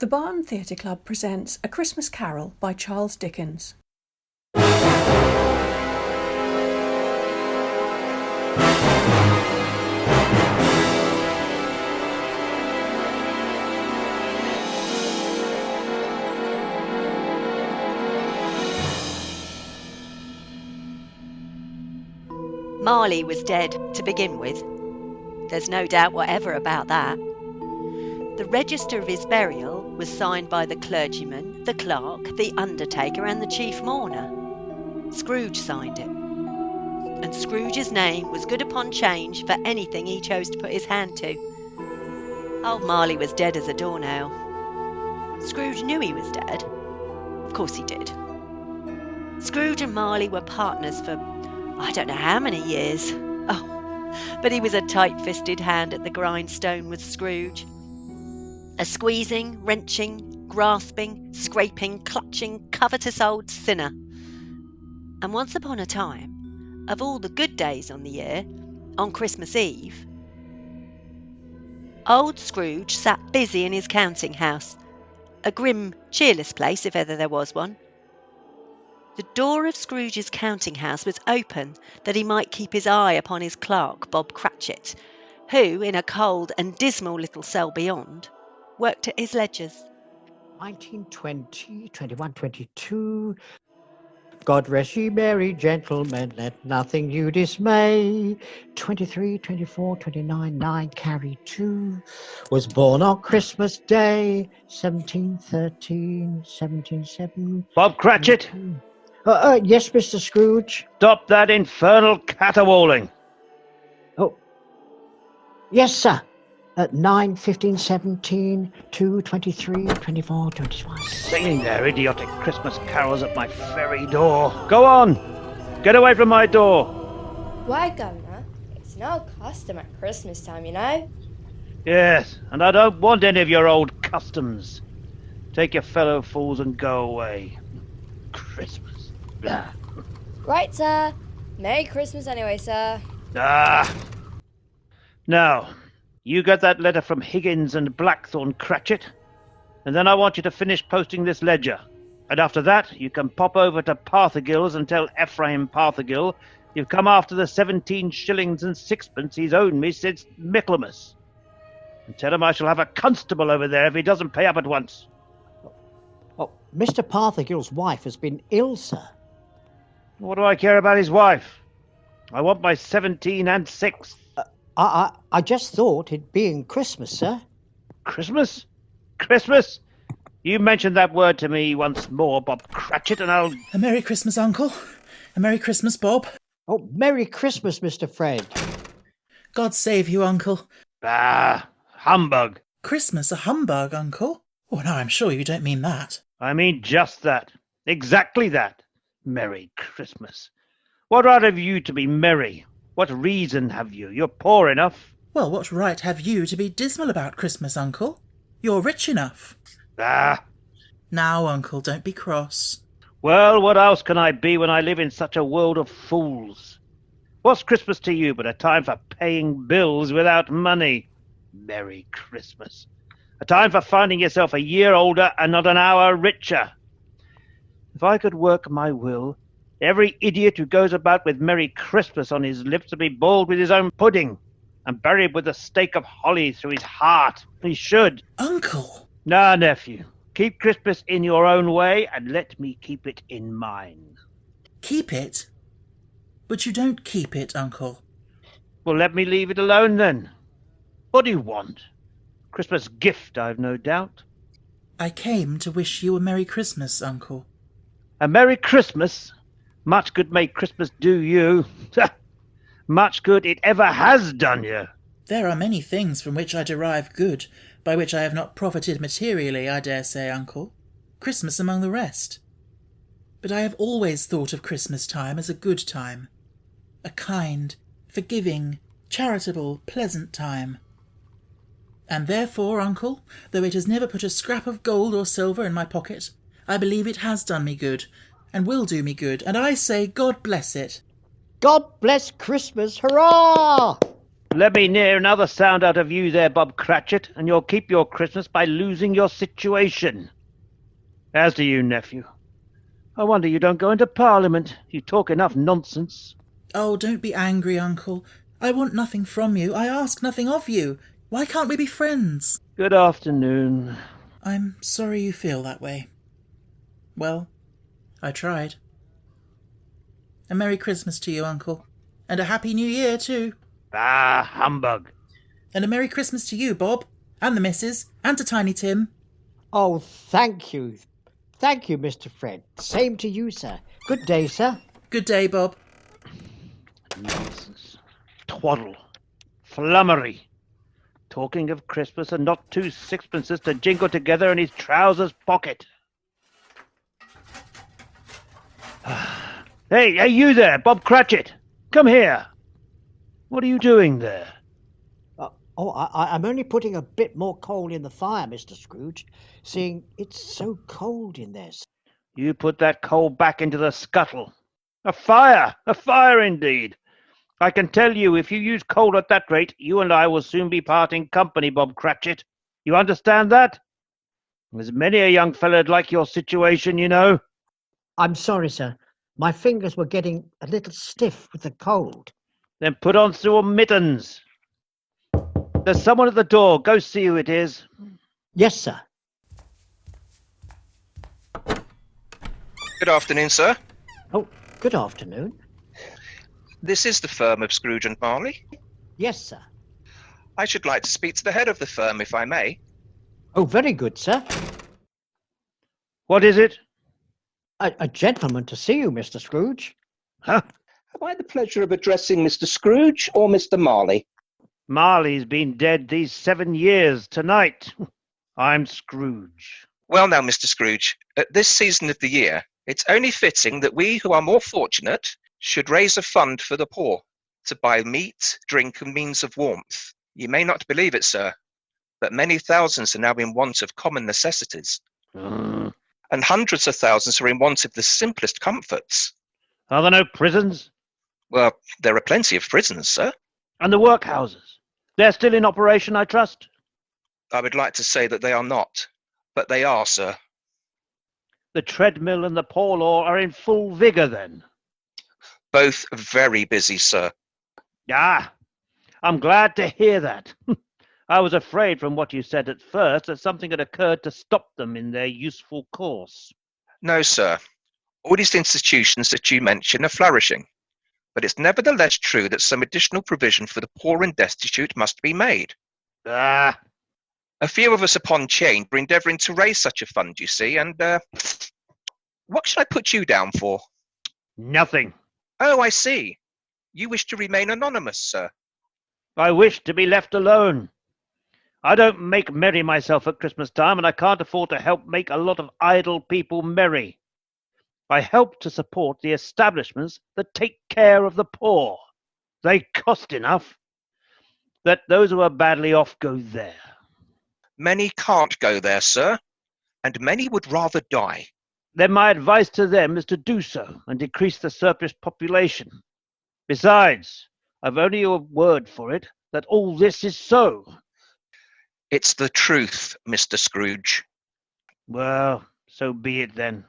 The Barn Theatre Club presents A Christmas Carol by Charles Dickens. Marley was dead to begin with. There's no doubt whatever about that. The register of his burial was signed by the clergyman, the clerk, the undertaker and the chief mourner. Scrooge signed it. And Scrooge's name was good upon change for anything he chose to put his hand to. Old Marley was dead as a doornail. Scrooge knew he was dead. Of course he did. Scrooge and Marley were partners for I don't know how many years. Oh, but he was a tight-fisted hand at the grindstone with Scrooge. A squeezing, wrenching, grasping, scraping, clutching, covetous old sinner. And once upon a time, of all the good days on the year, on Christmas Eve, old Scrooge sat busy in his counting house, a grim, cheerless place if ever there was one. The door of Scrooge's counting house was open that he might keep his eye upon his clerk, Bob Cratchit, who, in a cold and dismal little cell beyond, worked at his ledgers. 1920, 21, 22. God rest ye merry gentlemen, let nothing you dismay. 23, 24, 29, 9, carry 2. Was born on Christmas Day, 1713, 1707. Bob Cratchit? Yes, Mr. Scrooge. Stop that infernal caterwauling. Oh, yes, sir. At 9, 15, 17, 2, 23, 24, 25. Singing their idiotic Christmas carols at my very door. Go on! Get away from my door! Why, Governor? It's no custom at Christmas time, you know. Yes, and I don't want any of your old customs. Take your fellow fools and go away. Christmas. Blah. Right, sir. Merry Christmas anyway, sir. Now, you get that letter from Higgins and Blackthorn, Cratchit, and then I want you to finish posting this ledger. And after that, you can pop over to Parthagill's and tell Ephraim Parthagill you've come after the 17 shillings and sixpence he's owed me since Michaelmas. And tell him I shall have a constable over there if he doesn't pay up at once. Oh, Mr. Parthagill's wife has been ill, sir. What do I care about his wife? I want my 17 and 6. I just thought it being Christmas, sir. Christmas? Christmas? You mentioned that word to me once more, Bob Cratchit, and I'll... A Merry Christmas, Uncle. A Merry Christmas, Bob. Oh, Merry Christmas, Mr. Fred. God save you, Uncle. Bah! Humbug. Christmas a humbug, Uncle? Oh, no, I'm sure you don't mean that. I mean just that. Exactly that. Merry Christmas. What right have you to be merry? What reason have you? You're poor enough. Well, what right have you to be dismal about Christmas, Uncle? You're rich enough. Ah! Now, Uncle, don't be cross. Well, what else can I be when I live in such a world of fools? What's Christmas to you but a time for paying bills without money? Merry Christmas. A time for finding yourself a year older and not an hour richer. If I could work my will, every idiot who goes about with Merry Christmas on his lips would be boiled with his own pudding and buried with a stake of holly through his heart. He should. Uncle! Nah, nephew. Keep Christmas in your own way and let me keep it in mine. Keep it? But you don't keep it, Uncle. Well, let me leave it alone then. What do you want? Christmas gift, I've no doubt. I came to wish you a Merry Christmas, Uncle. A Merry Christmas? Much good may Christmas do you. Much good it ever has done you. There are many things from which I derive good, by which I have not profited materially, I dare say, Uncle. Christmas among the rest. But I have always thought of Christmas time as a good time. A kind, forgiving, charitable, pleasant time. And therefore, Uncle, though it has never put a scrap of gold or silver in my pocket, I believe it has done me good, and will do me good, and I say God bless it. God bless Christmas, hurrah! Let me hear another sound out of you there, Bob Cratchit, and you'll keep your Christmas by losing your situation. As to you, nephew, I wonder you don't go into Parliament. You talk enough nonsense. Oh, don't be angry, Uncle. I want nothing from you. I ask nothing of you. Why can't we be friends? Good afternoon. I'm sorry you feel that way. Well, I tried. A Merry Christmas to you, Uncle. And a Happy New Year, too. Ah, humbug. And a Merry Christmas to you, Bob. And the missus. And to Tiny Tim. Oh, thank you. Thank you, Mr. Fred. Same to you, sir. Good day, sir. Good day, Bob. Nonsense. Twaddle. Flummery. Talking of Christmas and not 2 sixpences to jingle together in his trousers pocket. Hey, you there, Bob Cratchit. Come here. What are you doing there? I'm only putting a bit more coal in the fire, Mr. Scrooge, seeing it's so cold in there. You put that coal back into the scuttle. A fire indeed. I can tell you, if you use coal at that rate, you and I will soon be parting company, Bob Cratchit. You understand that? There's many a young fellow'd like your situation, you know. I'm sorry, sir. My fingers were getting a little stiff with the cold. Then put on some mittens. There's someone at the door. Go see who it is. Yes, sir. Good afternoon, sir. Oh, good afternoon. This is the firm of Scrooge and Marley. Yes, sir. I should like to speak to the head of the firm, if I may. Oh, very good, sir. What is it? A gentleman to see you, Mr. Scrooge. Huh? Have I the pleasure of addressing Mr. Scrooge or Mr. Marley? Marley's been dead these 7 years tonight. I'm Scrooge. Well now, Mr. Scrooge, at this season of the year, it's only fitting that we who are more fortunate should raise a fund for the poor to buy meat, drink, and means of warmth. You may not believe it, sir, but many thousands are now in want of common necessities. And hundreds of thousands are in want of the simplest comforts. Are there no prisons? Well, there are plenty of prisons, sir. And the workhouses? They're still in operation, I trust? I would like to say that they are not, but they are, sir. The treadmill and the poor law are in full vigour, then? Both very busy, sir. Ah, I'm glad to hear that. I was afraid from what you said at first that something had occurred to stop them in their useful course. No, sir. All these institutions that you mention are flourishing, but it's nevertheless true that some additional provision for the poor and destitute must be made. Ah, A few of us upon 'Change were endeavouring to raise such a fund, you see, and what should I put you down for? nothing. Oh, I see. You wish to remain anonymous, sir. I wish to be left alone. I don't make merry myself at Christmas time, and I can't afford to help make a lot of idle people merry. I help to support the establishments that take care of the poor. They cost enough. Let those who are badly off go there. Many can't go there, sir, and many would rather die. Then my advice to them is to do so and decrease the surplus population. Besides, I've only your word for it that all this is so. It's the truth, Mr. Scrooge. Well, so be it then.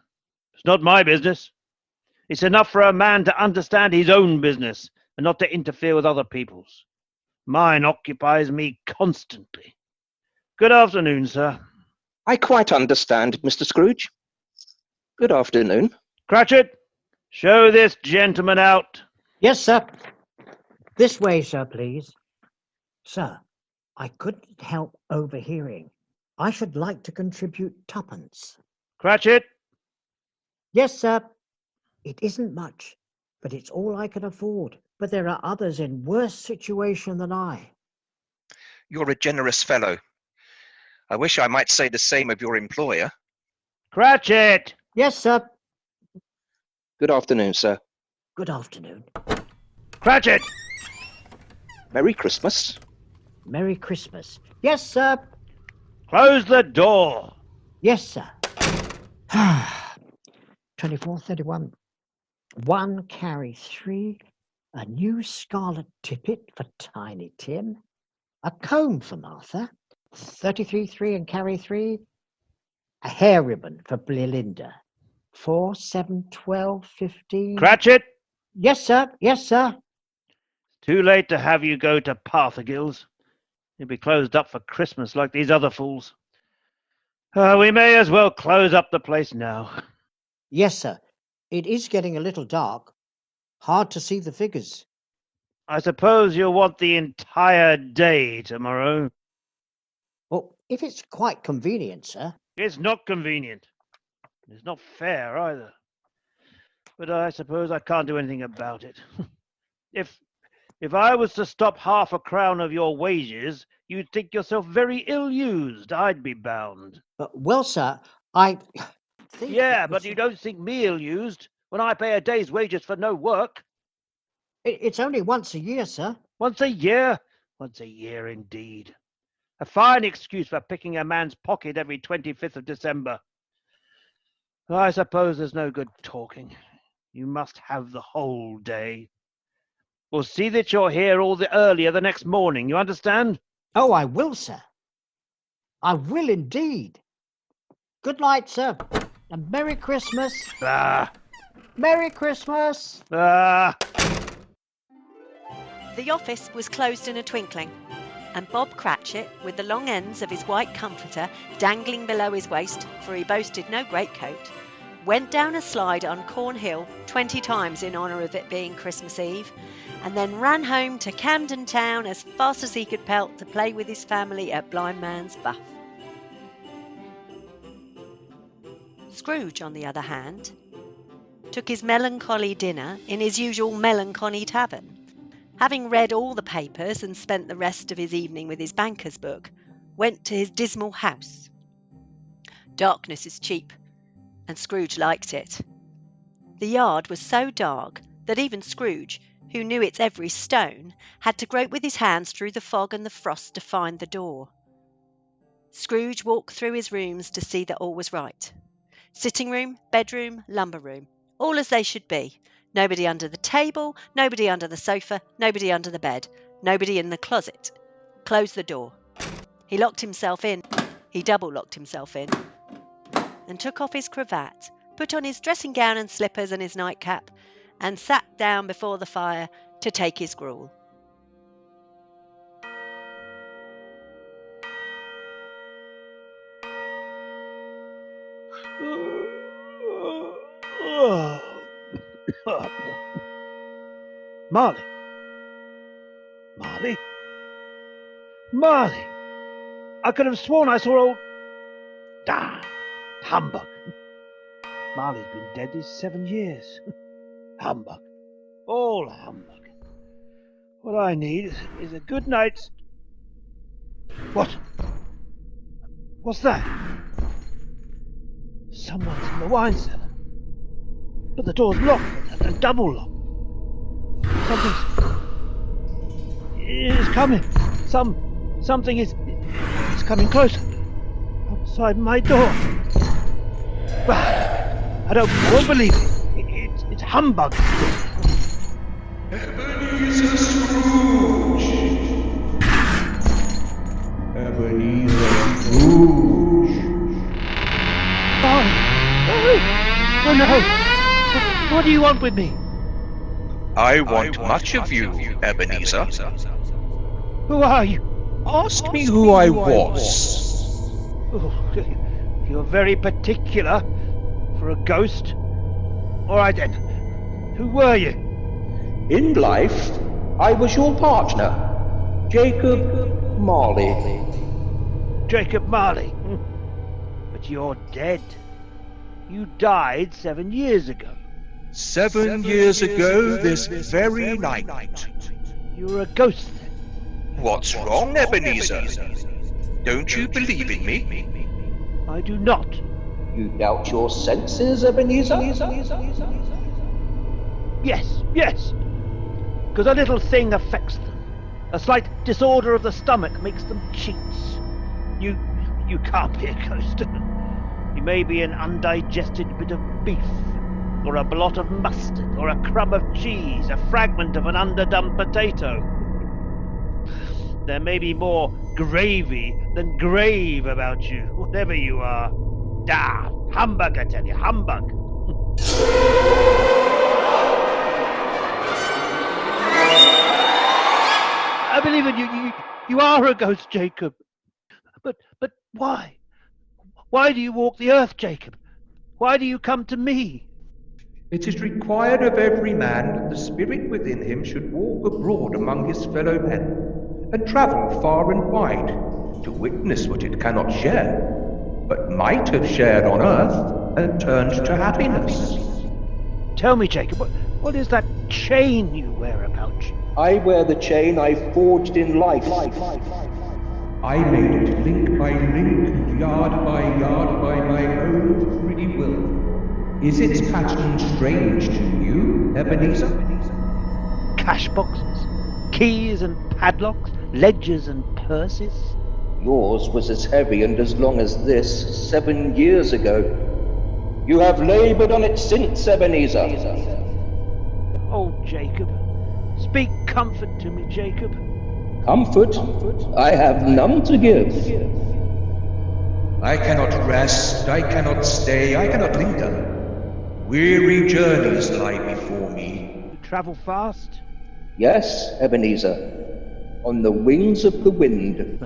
It's not my business. It's enough for a man to understand his own business and not to interfere with other people's. Mine occupies me constantly. Good afternoon, sir. I quite understand, Mr. Scrooge. Good afternoon. Cratchit, show this gentleman out. Yes, sir. This way, sir, please. Sir, I couldn't help overhearing. I should like to contribute twopence. Cratchit, Yes, sir. It isn't much, but it's all I can afford. But there are others in worse situation than I. You're a generous fellow. I wish I might say the same of your employer. Cratchit! Yes, sir. Good afternoon, sir. Good afternoon. Cratchit! Merry Christmas. Merry Christmas. Yes, sir. Close the door. Yes, sir. 24, 31. 1 carry 3. A new scarlet tippet for Tiny Tim. A comb for Martha. 33-3 and carry 3. A hair ribbon for Belinda. 4, 7, 12, 15. Cratchit! Yes, sir. Yes, sir. Too late to have you go to Parthagil's. You'll be closed up for Christmas like these other fools. We may as well close up the place now. Yes, sir. It is getting a little dark. Hard to see the figures. I suppose you'll want the entire day tomorrow. Well, if it's quite convenient, sir. It's not convenient. It's not fair either. But I suppose I can't do anything about it. If I was to stop half a crown of your wages, you'd think yourself very ill-used, I'd be bound. Well, sir, I think... Yeah, but you don't think me ill-used when I pay a day's wages for no work. It's only once a year, sir. Once a year? Once a year indeed. A fine excuse for picking a man's pocket every 25th of December. I suppose there's no good talking. You must have the whole day. We'll see that you're here all the earlier the next morning, you understand? Oh, I will, sir. I will indeed. Good night, sir. And Merry Christmas. Ah. Merry Christmas. Ah. The office was closed in a twinkling, and Bob Cratchit, with the long ends of his white comforter dangling below his waist, for he boasted no greatcoat, went down a slide on Cornhill 20 times in honour of it being Christmas Eve, and then ran home to Camden Town as fast as he could pelt to play with his family at Blind Man's Buff. Scrooge, on the other hand, took his melancholy dinner in his usual melancholy tavern. Having read all the papers and spent the rest of his evening with his banker's book, went to his dismal house. Darkness is cheap, and Scrooge liked it. The yard was so dark that even Scrooge, who knew its every stone, had to grope with his hands through the fog and the frost to find the door. Scrooge walked through his rooms to see that all was right. Sitting room, bedroom, lumber room, all as they should be. Nobody under the table, nobody under the sofa, nobody under the bed, nobody in the closet. Closed the door. He locked himself in. He double-locked himself in. And took off his cravat, put on his dressing gown and slippers and his nightcap, and sat down before the fire to take his gruel. Marley. Marley? Marley! I could have sworn I saw old... Humbug. Marley's been dead these 7 years. Humbug. All humbug. What I need is a good night's... What? What's that? Someone's in the wine cellar. But the door's locked and double locked. Something's coming. Something is coming closer. Outside my door. I won't believe it. It's humbug. Ebenezer Scrooge. Ebenezer Scrooge. Oh no! What do you want with me? I want much of you, Ebenezer. Who are you? Ask me who I was. Oh, you're very particular for a ghost. All right then. Who were you? In life, I was your partner, Jacob Marley. Jacob Marley. But you're dead. You died 7 years ago. 7 years ago this very night. You're a ghost then. What's wrong, Ebenezer? Don't you believe in me? I do not. You doubt your senses, Ebenezer? Yes. Because a little thing affects them. A slight disorder of the stomach makes them cheats. You can't be a ghost. You may be an undigested bit of beef. or a blot of mustard, or a crumb of cheese, a fragment of an underdone potato. There may be more gravy than grave about you, whatever you are. Humbug, I tell you, humbug. I believe in you. You are a ghost, Jacob. But why? Why do you walk the earth, Jacob? Why do you come to me? It is required of every man that the spirit within him should walk abroad among his fellow men, and travel far and wide, to witness what it cannot share, but might have shared on earth, and turned to happiness. Tell me, Jacob, what is that chain you wear about you? I wear the chain I forged in life. I made it link by link and yard by yard by my own free will. Is its pattern strange to you, Ebenezer? Cash boxes, keys and padlocks, ledgers and purses. Yours was as heavy and as long as this 7 years ago. You have laboured on it since, Ebenezer. Oh, Jacob, speak comfort to me, Jacob. Comfort? I have none to give. I cannot rest, I cannot stay, I cannot linger. Weary journeys lie before me. You travel fast? Yes, Ebenezer, on the wings of the wind.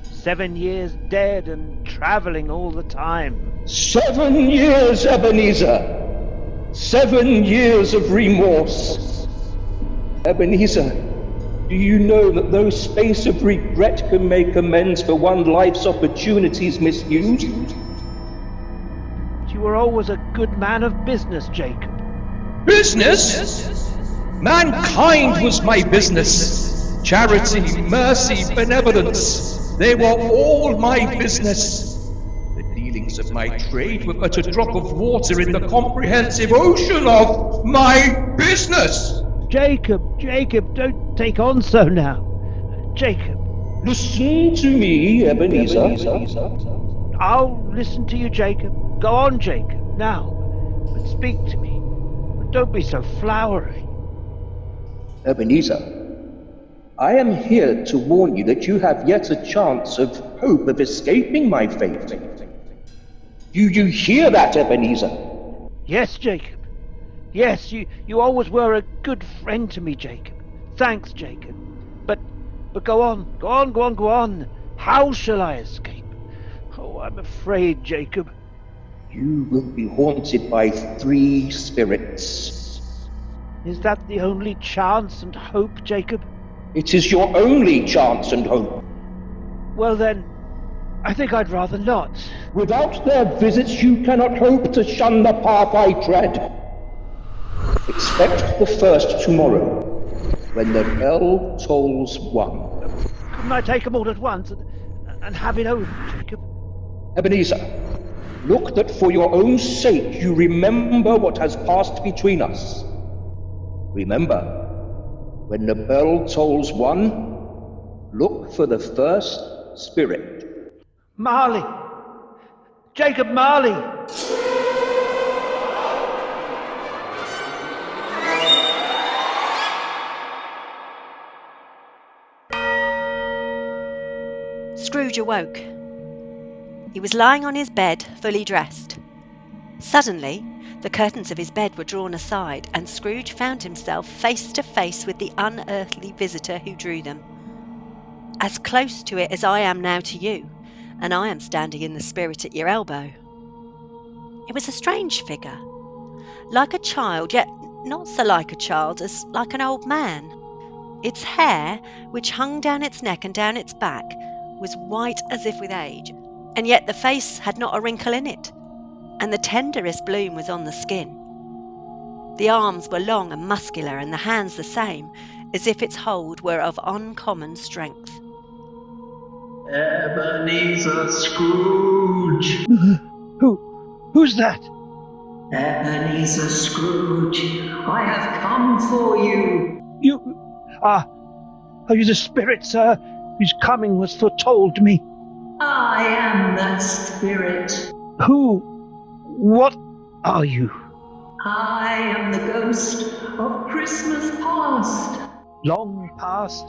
7 years dead and travelling all the time. 7 years, Ebenezer! 7 years of remorse. Ebenezer, do you know that no space of regret can make amends for one life's opportunities misused? You were always a good man of business, Jacob. Business? Mankind was my business. Charity, mercy, benevolence, they were all my business. The dealings of my trade were but a drop of water in the comprehensive ocean of my business. Jacob, don't take on so now. Jacob. Listen to me, Ebenezer. I'll listen to you, Jacob. Go on, Jacob, now. But speak to me. But don't be so flowery. Ebenezer, I am here to warn you that you have yet a chance of hope of escaping my fate. Do you hear that, Ebenezer? Yes, Jacob. Yes, you always were a good friend to me, Jacob. Thanks, Jacob. But go on. How shall I escape? Oh, I'm afraid, Jacob. You will be haunted by 3 spirits. Is that the only chance and hope, Jacob? It is your only chance and hope. Well then, I think I'd rather not. Without their visits, you cannot hope to shun the path I tread. Expect the first tomorrow, when the bell tolls 1. Couldn't I take them all at once and have it over, Jacob? Ebenezer, look that for your own sake you remember what has passed between us. Remember, when the bell tolls 1, look for the first spirit. Marley! Jacob Marley! Scrooge awoke. He was lying on his bed, fully dressed. Suddenly, the curtains of his bed were drawn aside, and Scrooge found himself face to face with the unearthly visitor who drew them. As close to it as I am now to you, and I am standing in the spirit at your elbow. It was a strange figure, like a child, yet not so like a child as like an old man. Its hair, which hung down its neck and down its back, was white as if with age, and yet the face had not a wrinkle in it, and the tenderest bloom was on the skin. The arms were long and muscular, and the hands the same, as if its hold were of uncommon strength. Ebenezer Scrooge! Who's that? Ebenezer Scrooge, I have come for you. Are you the spirit, sir, whose coming was foretold me? I am that spirit. What are you? I am the ghost of Christmas past. Long past?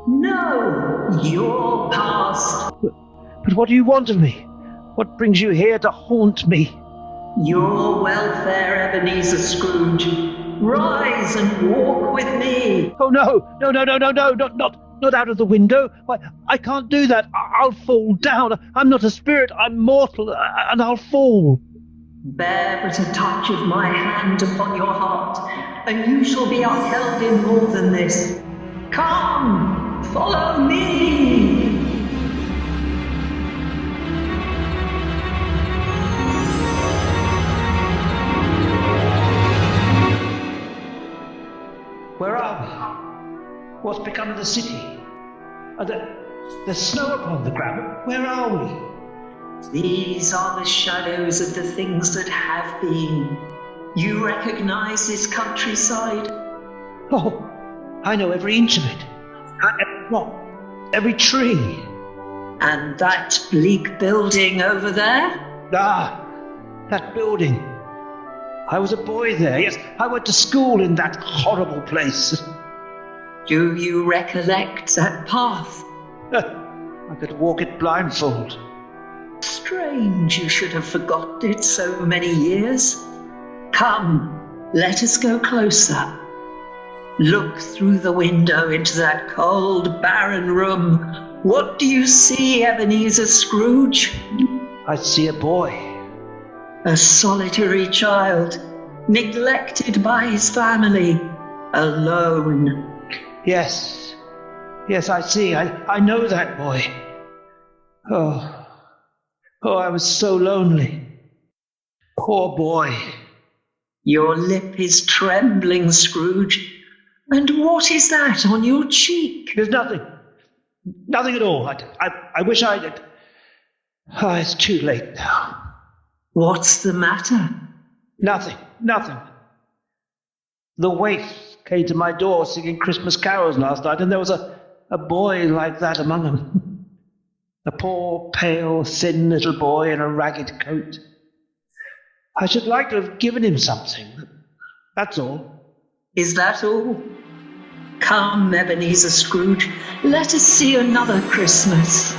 No, your past. But what do you want of me? What brings you here to haunt me? Your welfare, Ebenezer Scrooge. Rise and walk with me. Oh, no, not out of the window. I can't do that. I'll fall down. I'm not a spirit, I'm mortal, and I'll fall. Bear but a touch of my hand upon your heart, and you shall be upheld in more than this. Come, follow me. Where are we? What's become of the city? There's snow upon the ground. Where are we? These are the shadows of the things that have been. You recognize this countryside? Oh, I know every inch of it. Every tree. And that bleak building over there? Ah, that building. I was a boy there, yes. I went to school in that horrible place. Do you recollect that path? I could walk it blindfold. Strange you should have forgotten it so many years. Come, let us go closer. Look through the window into that cold, barren room. What do you see, Ebenezer Scrooge? I see a boy. A solitary child, neglected by his family, alone. Yes, I see. I know that boy. Oh, I was so lonely. Poor boy. Your lip is trembling, Scrooge. And what is that on your cheek? There's nothing. Nothing at all. I wish I did. Oh, it's too late now. What's the matter? Nothing. The waifs came to my door singing Christmas carols last night, and there was a boy like that among them. A poor, pale, thin little boy in a ragged coat. I should like to have given him something. That's all. Is that all? Come, Ebenezer Scrooge, let us see another Christmas.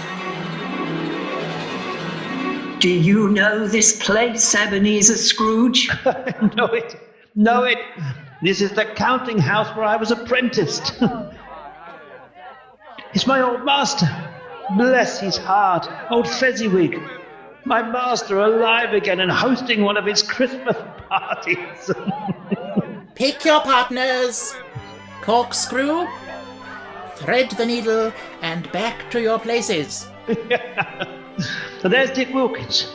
Do you know this place, Ebenezer Scrooge? Know it. This is the counting house where I was apprenticed. It's my old master. Bless his heart, old Fezziwig. My master alive again and hosting one of his Christmas parties. Pick your partners. Corkscrew, thread the needle, and back to your places. So there's Dick Wilkins.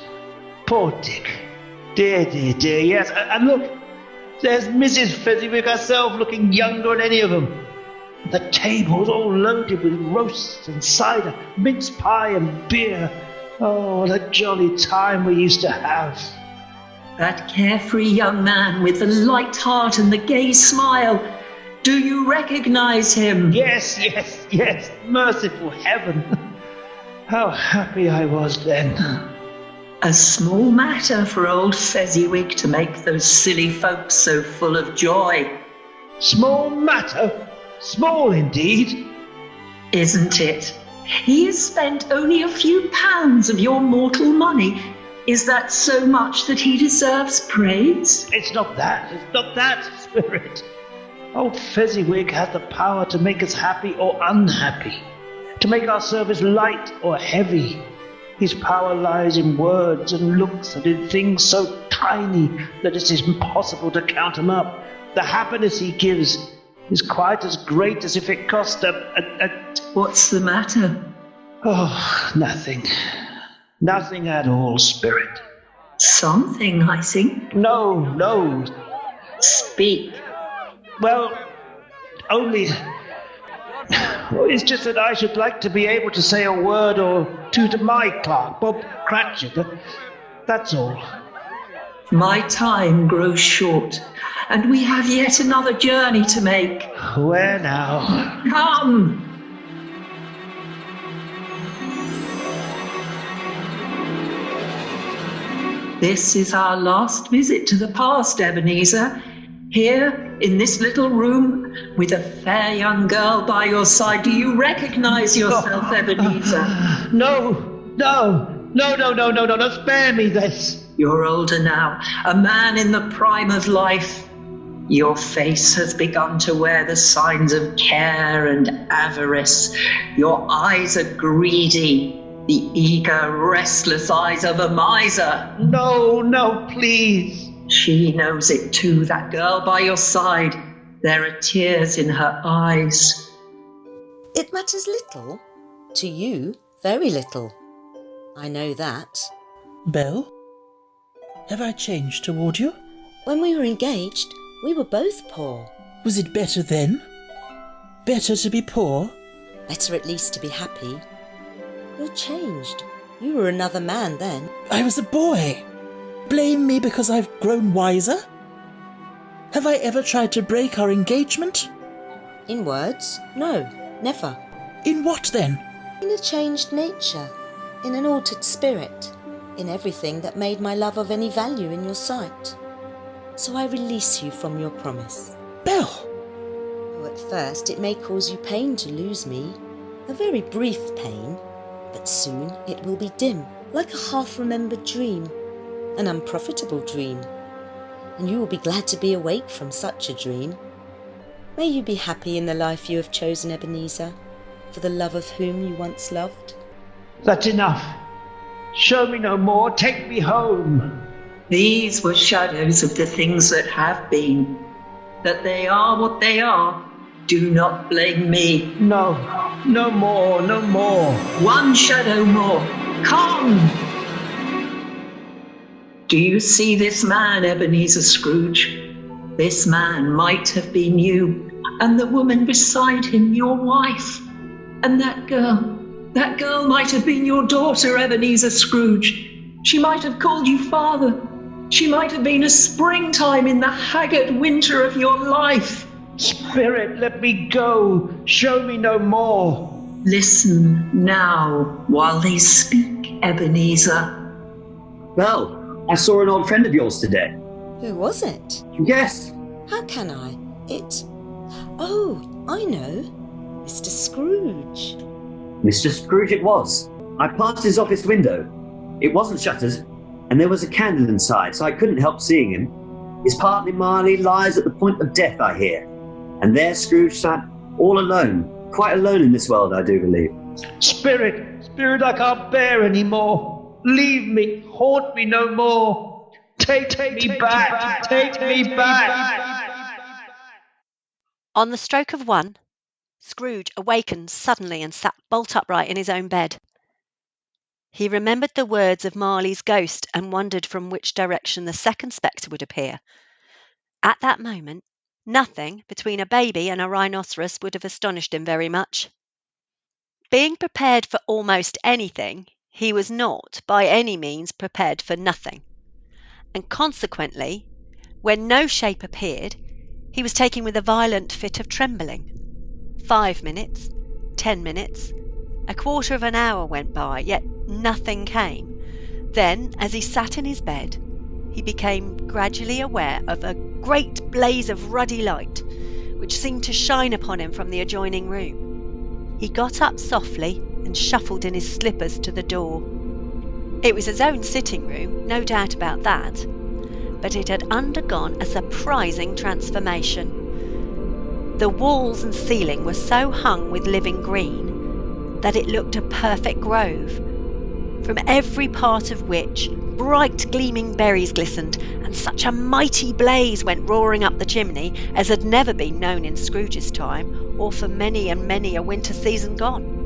Poor Dick. Dear, yes. And look, there's Mrs. Fezziwig herself, looking younger than any of them. The table's all loaded with roasts and cider, mince pie and beer. Oh, what a jolly time we used to have. That carefree young man with the light heart and the gay smile. Do you recognize him? Yes. Merciful heaven. How happy I was then. A small matter for old Fezziwig to make those silly folks so full of joy. Small matter? Small indeed. Isn't it? He has spent only a few pounds of your mortal money. Is that so much that he deserves praise? It's not that, Spirit. Old Fezziwig has the power to make us happy or unhappy, to make our service light or heavy. His power lies in words and looks and in things so tiny that it is impossible to count them up. The happiness he gives is quite as great as if it cost What's the matter? Oh, nothing. Nothing at all, Spirit. Something, I think. No. Speak. Well, only... It's just that I should like to be able to say a word or two to my clerk, Bob Cratchit. That's all. My time grows short, and we have yet another journey to make. Where now? Come! This is our last visit to the past, Ebenezer. Here, in this little room, with a fair young girl by your side. Do you recognize yourself, Ebenezer? No, spare me this. You're older now, a man in the prime of life. Your face has begun to wear the signs of care and avarice. Your eyes are greedy, the eager, restless eyes of a miser. No, please. She knows it too, that girl by your side. There are tears in her eyes. It matters little. To you, very little. I know that. Belle, have I changed toward you? When we were engaged, we were both poor. Was it better then? Better to be poor? Better at least to be happy. You're changed. You were another man then. I was a boy. Blame me because I've grown wiser? Have I ever tried to break our engagement? In words, no, never. In what then? In a changed nature, in an altered spirit, in everything that made my love of any value in your sight. So I release you from your promise. Belle! Oh, at first it may cause you pain to lose me, a very brief pain, but soon it will be dim, like a half-remembered dream, an unprofitable dream, and you will be glad to be awake from such a dream. May you be happy in the life you have chosen, Ebenezer, for the love of whom you once loved. That's enough. Show me no more. Take me home. These were shadows of the things that have been. That they are what they are. Do not blame me. No more. One shadow more. Come! Do you see this man, Ebenezer Scrooge? This man might have been you, and the woman beside him your wife. And that girl might have been your daughter, Ebenezer Scrooge. She might have called you father. She might have been a springtime in the haggard winter of your life. Spirit, let me go. Show me no more. Listen now while they speak, Ebenezer. Belle, I saw an old friend of yours today. Who was it? Yes. How can I? Oh, I know. Mr. Scrooge. Mr. Scrooge it was. I passed his office window. It wasn't shuttered, and there was a candle inside, so I couldn't help seeing him. His partner Marley lies at the point of death, I hear. And there Scrooge sat, all alone, quite alone in this world, I do believe. Spirit, I can't bear any more. Leave me, haunt me no more. Take me back. On the stroke of 1, Scrooge awakened suddenly and sat bolt upright in his own bed. He remembered the words of Marley's ghost and wondered from which direction the second spectre would appear. At that moment, nothing between a baby and a rhinoceros would have astonished him very much. Being prepared for almost anything, he was not by any means prepared for nothing. And consequently, when no shape appeared, he was taken with a violent fit of trembling. 5 minutes, 10 minutes, a quarter of an hour went by, yet nothing came. Then, as he sat in his bed, he became gradually aware of a great blaze of ruddy light, which seemed to shine upon him from the adjoining room. He got up softly and shuffled in his slippers to the door. It was his own sitting room, no doubt about that, but it had undergone a surprising transformation. The walls and ceiling were so hung with living green that it looked a perfect grove, from every part of which bright gleaming berries glistened, and such a mighty blaze went roaring up the chimney as had never been known in Scrooge's time, or for many and many a winter season gone.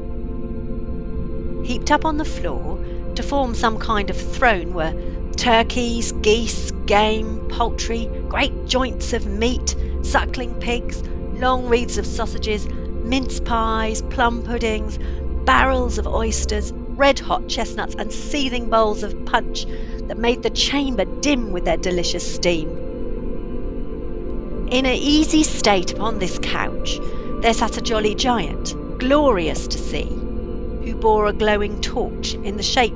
Heaped up on the floor to form some kind of throne were turkeys, geese, game, poultry, great joints of meat, suckling pigs, long wreaths of sausages, mince pies, plum puddings, barrels of oysters, red-hot chestnuts, and seething bowls of punch that made the chamber dim with their delicious steam. In an easy state upon this couch there sat a jolly giant, glorious to see, who bore a glowing torch in the shape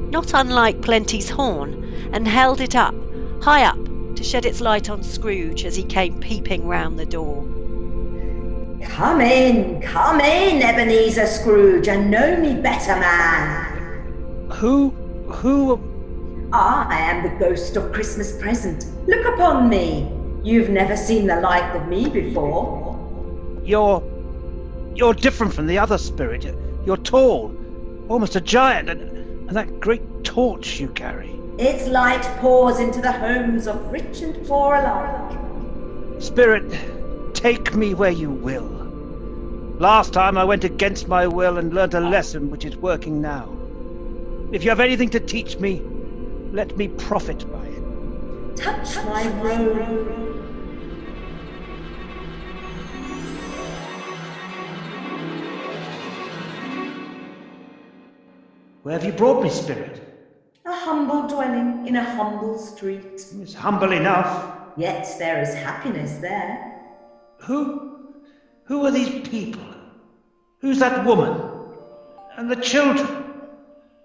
not unlike Plenty's horn, and held it up, high up, to shed its light on Scrooge as he came peeping round the door. Come in, Ebenezer Scrooge, and know me better, man. Who? I am the ghost of Christmas present. Look upon me. You've never seen the like of me before. You're different from the other spirit. You're tall, almost a giant, and that great torch you carry. Its light pours into the homes of rich and poor alike. Spirit, take me where you will. Last time I went against my will and learnt a lesson which is working now. If you have anything to teach me, let me profit by it. Touch my robe. Where have you brought me, Spirit? A humble dwelling in a humble street. It's humble enough. Yet there is happiness there. Who are these people? Who's that woman? And the children?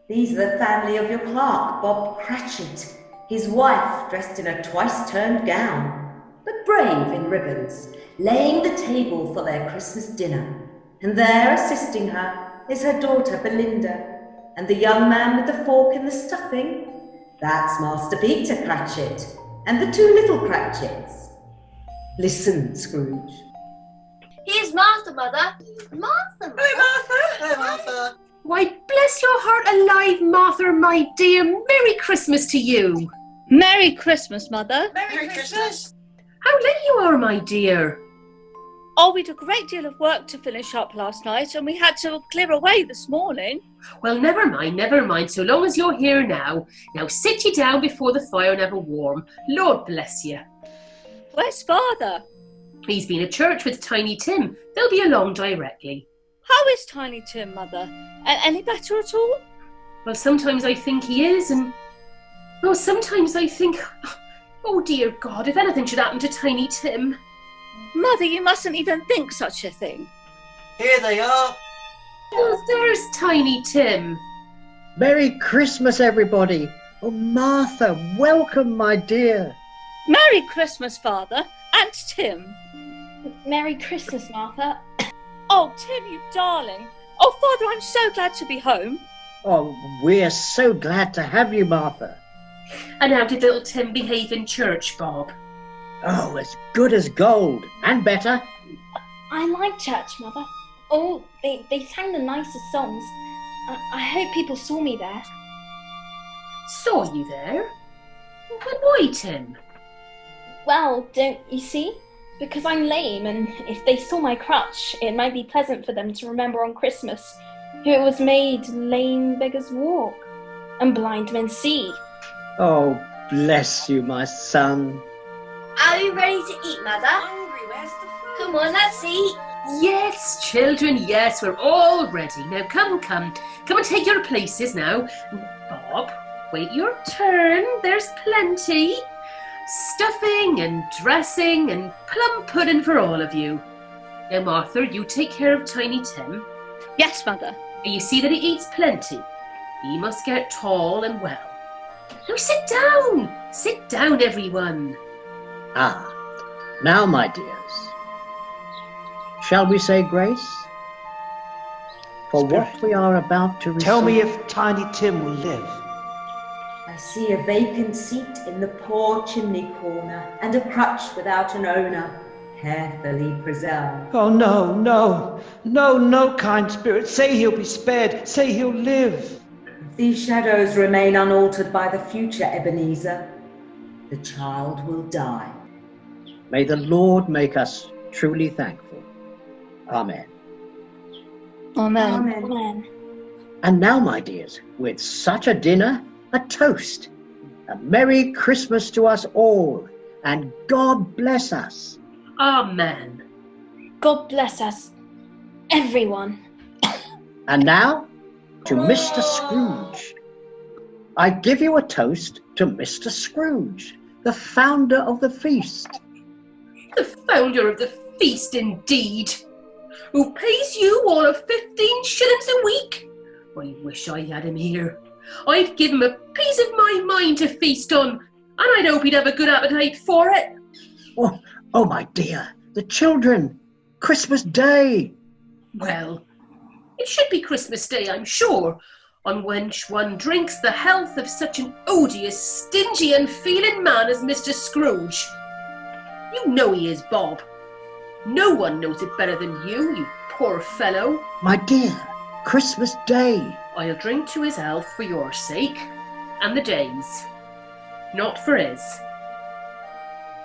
These are the family of your clerk, Bob Cratchit. His wife, dressed in a twice-turned gown, but brave in ribbons, laying the table for their Christmas dinner. And there, assisting her, is her daughter Belinda. And the young man with the fork and the stuffing, that's Master Peter Cratchit, and the two little Cratchits. Listen, Scrooge. Here's Martha, Mother. Martha. Hello, Martha. Why, bless your heart alive, Martha, my dear. Merry Christmas to you. Merry Christmas, Mother. Merry Christmas. How late you are, my dear. Oh, we had a great deal of work to finish up last night, and we had to clear away this morning. Well, never mind, so long as you're here now. Now sit you down before the fire and have a warm. Lord bless you. Where's Father? He's been at church with Tiny Tim. They'll be along directly. How is Tiny Tim, Mother? Any better at all? Well, sometimes I think he is, and... Oh, sometimes I think... Oh, dear God, if anything should happen to Tiny Tim... Mother, you mustn't even think such a thing. Here they are. Oh, there's Tiny Tim. Merry Christmas, everybody. Oh, Martha, welcome, my dear. Merry Christmas, Father, and Tim. Merry Christmas, Martha. Oh, Tim, you darling. Oh, Father, I'm so glad to be home. Oh, we're so glad to have you, Martha. And how did little Tim behave in church, Bob? Oh, as good as gold, and better. I like church, Mother. Oh, they sang the nicest songs. I hope people saw me there. Saw you there? Why, Tim? Well, don't you see? Because I'm lame, and if they saw my crutch, it might be pleasant for them to remember on Christmas who it was made lame beggars walk and blind men see. Oh, bless you, my son. Are you ready to eat, Mother? Hungry, where's the food? Come on, let's eat. Yes, children, yes, we're all ready. Now, come and take your places now. Bob, wait your turn, there's plenty. Stuffing and dressing and plum pudding for all of you. Now, Martha, you take care of Tiny Tim. Yes, Mother. You see that he eats plenty. He must get tall and well. Now, sit down, everyone. Ah, now, my dears, shall we say grace? For Spirit, what we are about to receive... Tell me if Tiny Tim will live. I see a vacant seat in the poor chimney corner, and a crutch without an owner, carefully preserved. Oh, no, kind spirit. Say he'll be spared. Say he'll live. If these shadows remain unaltered by the future, Ebenezer, the child will die. May the Lord make us truly thankful. Amen. Amen. Amen. Amen. And now, my dears, with such a dinner, a toast. A Merry Christmas to us all, and God bless us. Amen. God bless us, everyone. And now, to Mr. Scrooge. I give you a toast to Mr. Scrooge, the founder of the feast. The founder of the feast, indeed. Who pays you all of 15 shillings a week? I wish I had him here. I'd give him a piece of my mind to feast on, and I'd hope he'd have a good appetite for it. Oh, my dear, the children. Christmas Day. Well, it should be Christmas Day, I'm sure, on which one drinks the health of such an odious, stingy, unfeeling man as Mr. Scrooge. You know he is, Bob. No one knows it better than you poor fellow. My dear, Christmas Day. I'll drink to his health for your sake, and the day's. Not for his.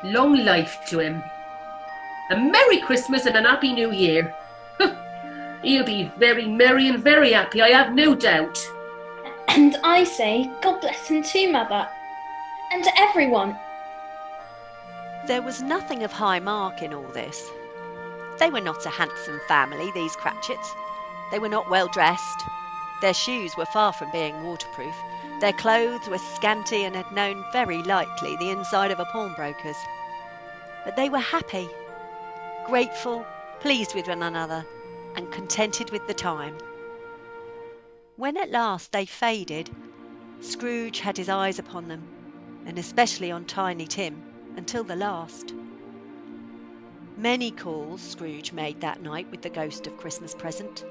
Long life to him. A Merry Christmas and an Happy New Year. He'll be very merry and very happy, I have no doubt. And I say, God bless him too, Mother. And to everyone. There was nothing of high mark in all this. They were not a handsome family, these Cratchits. They were not well dressed. Their shoes were far from being waterproof. Their clothes were scanty and had known very likely the inside of a pawnbroker's. But they were happy, grateful, pleased with one another, and contented with the time. When at last they faded, Scrooge had his eyes upon them, and especially on Tiny Tim, until the last. Many calls Scrooge made that night with the ghost of Christmas present.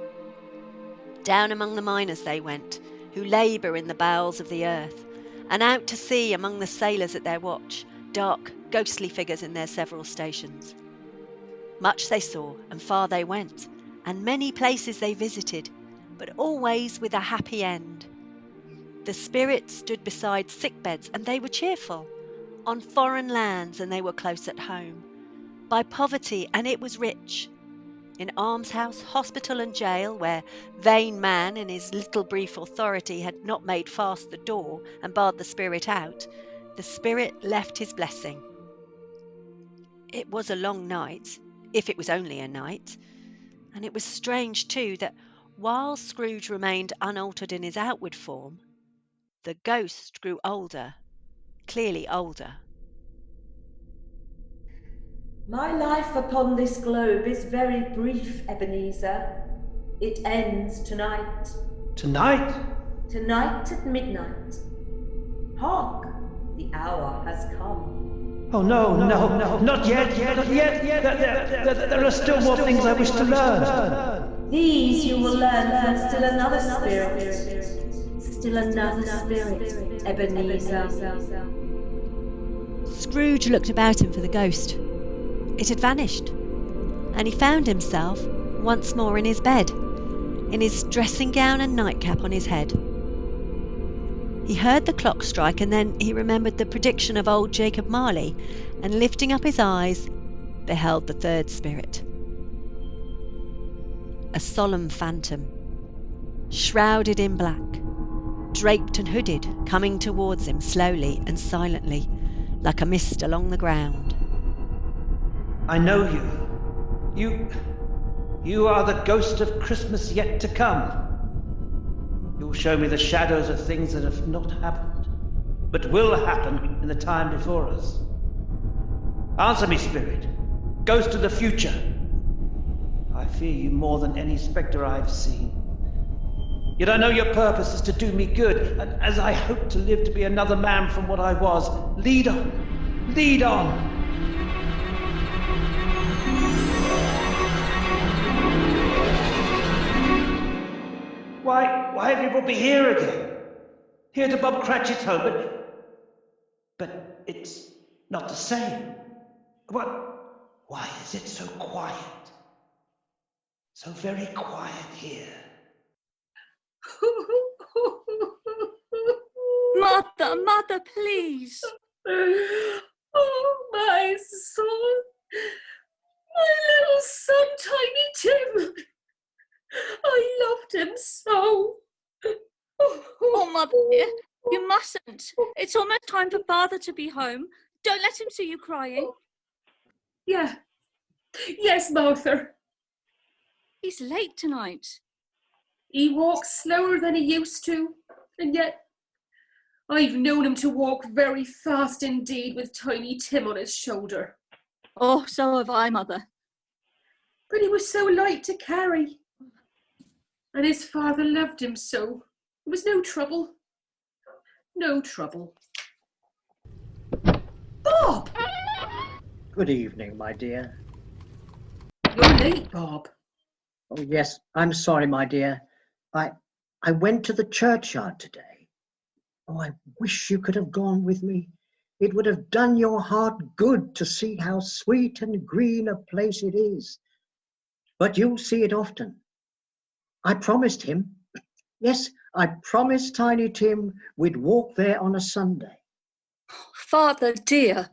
Down among the miners they went, who labour in the bowels of the earth, and out to sea among the sailors at their watch, dark, ghostly figures in their several stations. Much they saw, and far they went, and many places they visited, but always with a happy end. The spirits stood beside sick beds, and they were cheerful, on foreign lands, and they were close at home, by poverty, and it was rich, in almshouse, hospital, and jail, where vain man in his little brief authority had not made fast the door and barred the spirit out, the spirit left his blessing. It was a long night, if it was only a night, and it was strange too that while Scrooge remained unaltered in his outward form, the ghost grew older, clearly older. My life upon this globe is very brief, Ebenezer. It ends tonight. Tonight? Tonight at midnight. Hark, the hour has come. Oh, no, not yet. There are still more things I wish to learn. These you will learn from still another spirit. Still another spirit, Ebenezer. Scrooge looked about him for the ghost. It had vanished, and he found himself once more in his bed, in his dressing gown and nightcap on his head. He heard the clock strike, and then he remembered the prediction of old Jacob Marley, and lifting up his eyes, beheld the third spirit. A solemn phantom, shrouded in black, draped and hooded, coming towards him slowly and silently, like a mist along the ground. I know you. You are the ghost of Christmas yet to come. You will show me the shadows of things that have not happened, but will happen in the time before us. Answer me, spirit, ghost of the future. I fear you more than any spectre I have seen. Yet I know your purpose is to do me good, and as I hope to live to be another man from what I was, lead on, lead on. Why have you brought me here again? Here to Bob Cratchit's home, but it's not the same. Why is it so quiet? So very quiet here. Mother, please. Oh, my son. My little son, Tiny Tim. I loved him so. Oh, Mother dear, you mustn't. It's almost time for Father to be home. Don't let him see you crying. Yes, Martha. He's late tonight. He walks slower than he used to, and yet I've known him to walk very fast indeed with Tiny Tim on his shoulder. Oh, so have I, Mother. But he was so light to carry. And his father loved him so. There was no trouble. No trouble. Bob! Good evening, my dear. You're late, Bob. Oh, yes, I'm sorry, my dear. I went to the churchyard today. Oh, I wish you could have gone with me. It would have done your heart good to see how sweet and green a place it is. But you'll see it often. I promised him, yes, I promised Tiny Tim we'd walk there on a Sunday. Father, dear.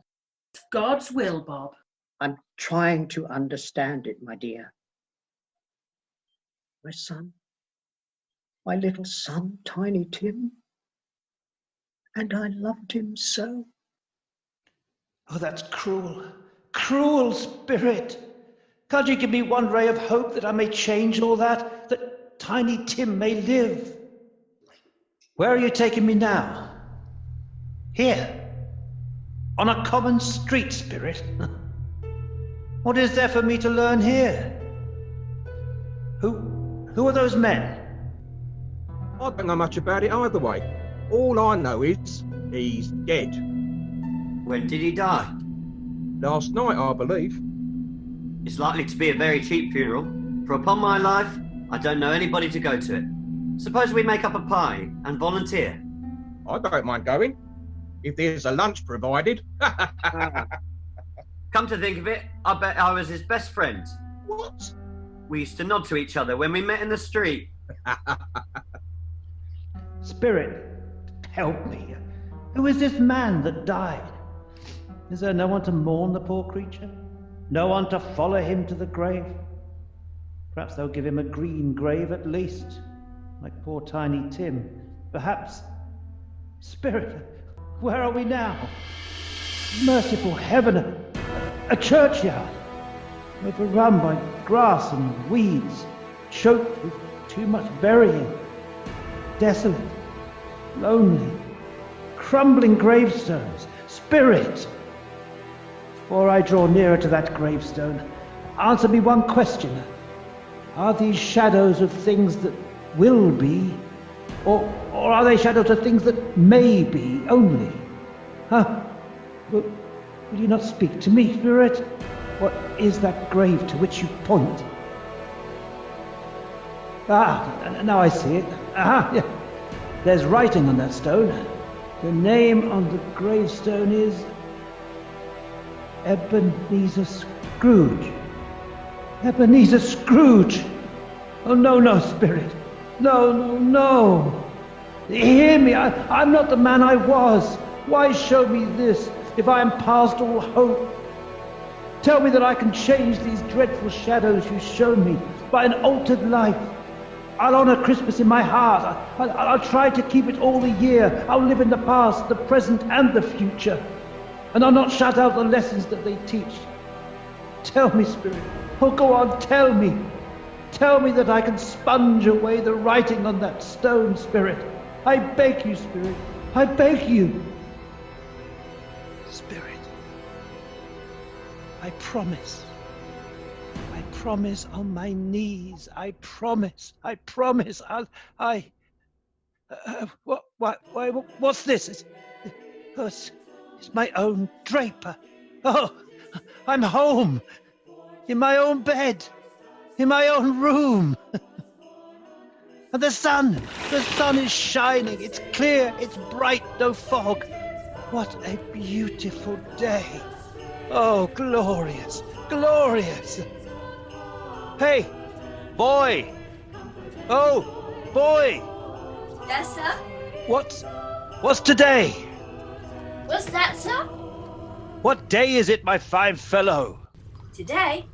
God's will, Bob. I'm trying to understand it, my dear. My son, my little son, Tiny Tim. And I loved him so. Oh, that's cruel. Cruel spirit. Can't you give me one ray of hope that I may change all that? That Tiny Tim may live? Where are you taking me now? Here. On a common street, spirit? What is there for me to learn here? Who are those men? I don't know much about it either way. All I know is he's dead. When did he die? Last night, I believe. It's likely to be a very cheap funeral, for upon my life, I don't know anybody to go to it. Suppose we make up a party and volunteer. I don't mind going, if there's a lunch provided. Come to think of it, I bet I was his best friend. What? We used to nod to each other when we met in the street. Spirit, help me. Who is this man that died? Is there no one to mourn the poor creature? No one to follow him to the grave? Perhaps they'll give him a green grave at least, like poor Tiny Tim. Perhaps... Spirit, where are we now? Merciful heaven, a churchyard, overrun by grass and weeds, choked with too much burying, desolate, lonely, crumbling gravestones. Spirit, before I draw nearer to that gravestone, answer me one question. Are these shadows of things that will be, or are they shadows of things that may be only? Will you not speak to me, Spirit? What is that grave to which you point? Now I see it. Yeah. There's writing on that stone. The name on the gravestone is Ebenezer Scrooge. Ebenezer Scrooge! Oh, no, Spirit. No. Hear me, I'm not the man I was. Why show me this if I am past all hope? Tell me that I can change these dreadful shadows you show me by an altered life. I'll honour Christmas in my heart. I'll try to keep it all the year. I'll live in the past, the present and the future. And I'll not shut out the lessons that they teach. Tell me, Spirit. Oh, go on, tell me. Tell me that I can sponge away the writing on that stone, Spirit. I beg you, Spirit. I beg you. Spirit. I promise on my knees. I promise. What's this? It's my own draper. Oh, I'm home. In my own bed. In my own room. And the sun is shining. It's clear, it's bright, no fog. What a beautiful day. Oh, glorious. Hey, boy. Oh, boy. Yes, sir? What's today? What's that, sir? What day is it, my fine fellow? Today?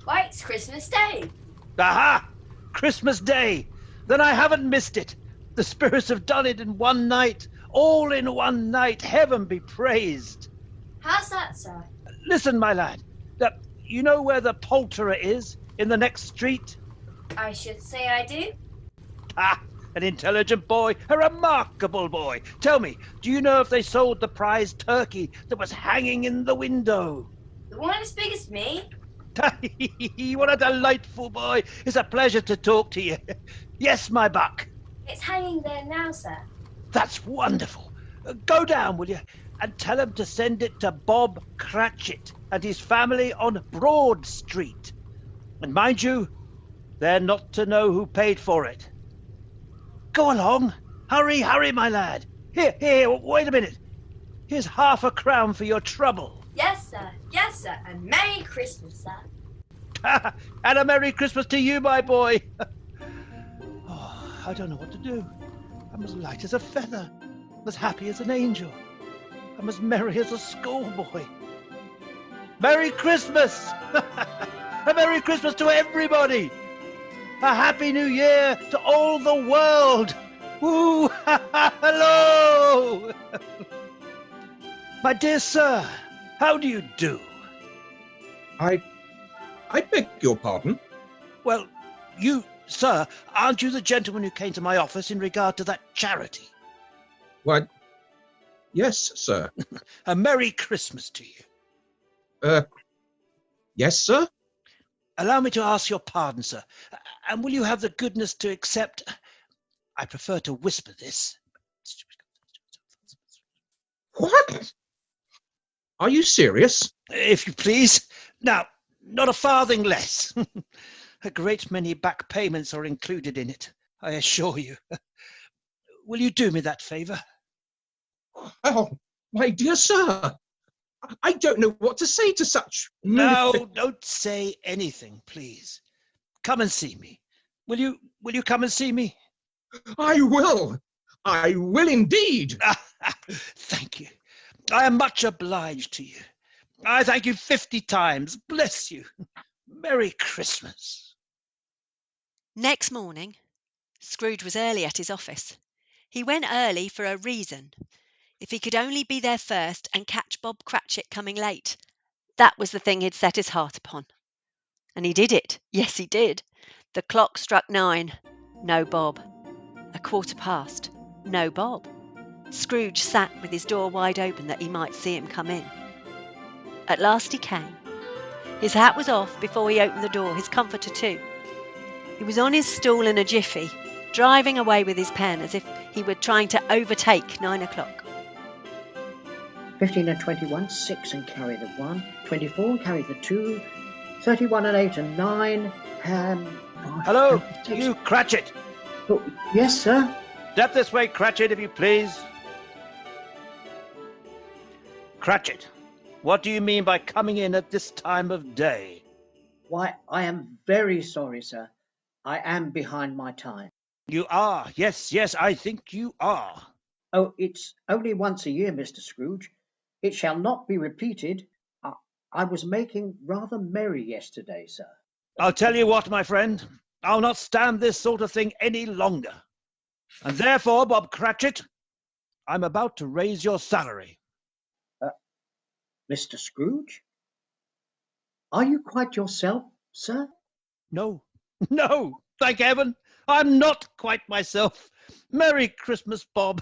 Why, it's Christmas Day. Aha! Christmas Day! Then I haven't missed it. The spirits have done it in one night. All in one night. Heaven be praised. How's that, sir? Listen, my lad. You know where the poulterer is? In the next street? I should say I do. An intelligent boy. A remarkable boy. Tell me, do you know if they sold the prize turkey that was hanging in the window? The one as big as me? What a delightful boy. It's a pleasure to talk to you. Yes, my buck. It's hanging there now, sir. That's wonderful. Go down, will you, and tell him to send it to Bob Cratchit and his family on Broad Street. And mind you, they're not to know who paid for it. Go along. Hurry, hurry, my lad. Here, wait a minute. Here's £0.50 for your trouble. Yes, sir, and Merry Christmas, sir. And a Merry Christmas to you, my boy. I don't know what to do. I'm as light as a feather, as happy as an angel. I'm as merry as a schoolboy. Merry Christmas! A Merry Christmas to everybody! A Happy New Year to all the world! Woo! Hello! My dear sir, how do you do? I beg your pardon? Well, you, sir, aren't you the gentleman who came to my office in regard to that charity? Why, yes, sir. A Merry Christmas to you. Yes, sir? Allow me to ask your pardon, sir. And will you have the goodness to accept... I prefer to whisper this. What? Are you serious? If you please. Now, not a farthing less. A great many back payments are included in it, I assure you. Will you do me that favour? Oh, my dear sir, I don't know what to say to such... No, don't say anything, please. Come and see me. Will you come and see me? I will. I will indeed. Thank you. I am much obliged to you. I thank you 50 times. Bless you. Merry Christmas. Next morning, Scrooge was early at his office. He went early for a reason. If he could only be there first and catch Bob Cratchit coming late, that was the thing he'd set his heart upon. And he did it. Yes, he did. The clock struck 9. No Bob. 1:15. No Bob. Scrooge sat with his door wide open that he might see him come in. At last he came. His hat was off before he opened the door, his comforter too. He was on his stool in a jiffy, driving away with his pen as if he were trying to overtake 9 o'clock. 15 and 21, 6 and carry the 1, 24 and carry the 2, 31 and 8 and 9, Hello, you Cratchit. Oh, yes, sir. Step this way, Cratchit, if you please. Cratchit, what do you mean by coming in at this time of day? Why, I am very sorry, sir. I am behind my time. You are. Yes, I think you are. Oh, it's only once a year, Mr. Scrooge. It shall not be repeated. I was making rather merry yesterday, sir. I'll tell you what, my friend. I'll not stand this sort of thing any longer. And therefore, Bob Cratchit, I'm about to raise your salary. Mr. Scrooge? Are you quite yourself, sir? No, thank heaven. I'm not quite myself. Merry Christmas, Bob.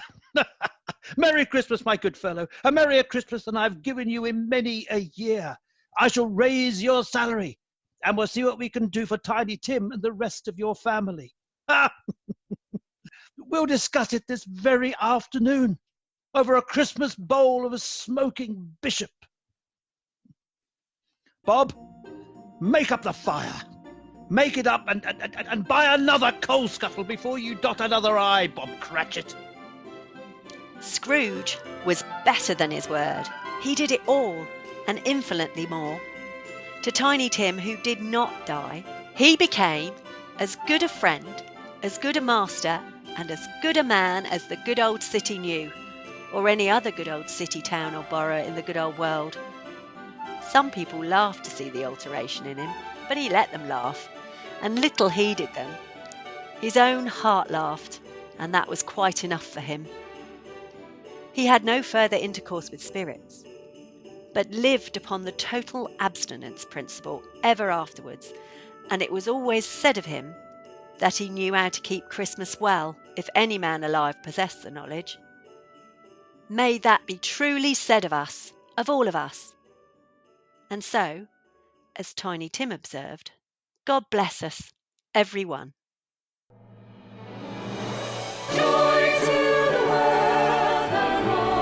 Merry Christmas, my good fellow. A merrier Christmas than I've given you in many a year. I shall raise your salary, and we'll see what we can do for Tiny Tim and the rest of your family. We'll discuss it this very afternoon, over a Christmas bowl of a smoking bishop. Bob, make up the fire. Make it up and buy another coal scuttle before you dot another I, Bob Cratchit. Scrooge was better than his word. He did it all, and infinitely more. To Tiny Tim, who did not die, he became as good a friend, as good a master, and as good a man as the good old city knew, or any other good old city, town or borough in the good old world. Some people laughed to see the alteration in him, but he let them laugh, and little heeded them. His own heart laughed, and that was quite enough for him. He had no further intercourse with spirits, but lived upon the total abstinence principle ever afterwards, and it was always said of him that he knew how to keep Christmas well, if any man alive possessed the knowledge. May that be truly said of us, of all of us. And so, as Tiny Tim observed, God bless us, every one. Joy to the world and all.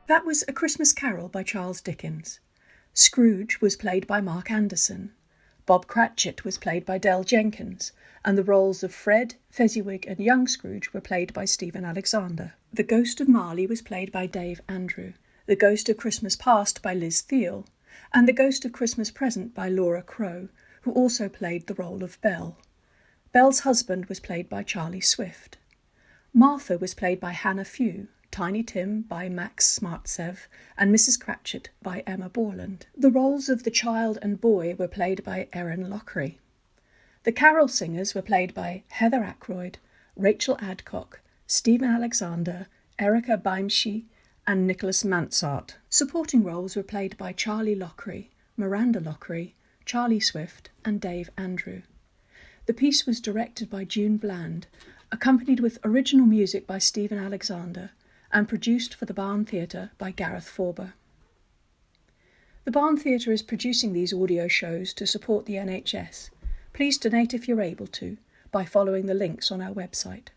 That was A Christmas Carol by Charles Dickens. Scrooge was played by Marc Anderson. Bob Cratchit was played by Jenkins, and the roles of Fred, Fezziwig and young Scrooge were played by Stephen Alexander. The Ghost of Marley was played by Dave Andrew, The Ghost of Christmas Past by Liz Thiel, and The Ghost of Christmas Present by Laura Crowe, who also played the role of Belle. Belle's husband was played by Charlie Swift. Martha was played by Hannah Few, Tiny Tim by Max Samartsev, and Mrs. Cratchit by Emma Borland. The roles of the child and boy were played by Erin Loughrey. The carol singers were played by Heather Ackroyd, Rachel Adcock, Stephen Alexander, Erica Baimshi, and Nicholas Mansart. Supporting roles were played by Charlie Loughrey, Miranda Loughrey, Charlie Swift, and Dave Andrew. The piece was directed by June Bland, accompanied with original music by Stephen Alexander, and produced for the Barn Theatre by Gareth Forber. The Barn Theatre is producing these audio shows to support the NHS. Please donate if you're able to by following the links on our website.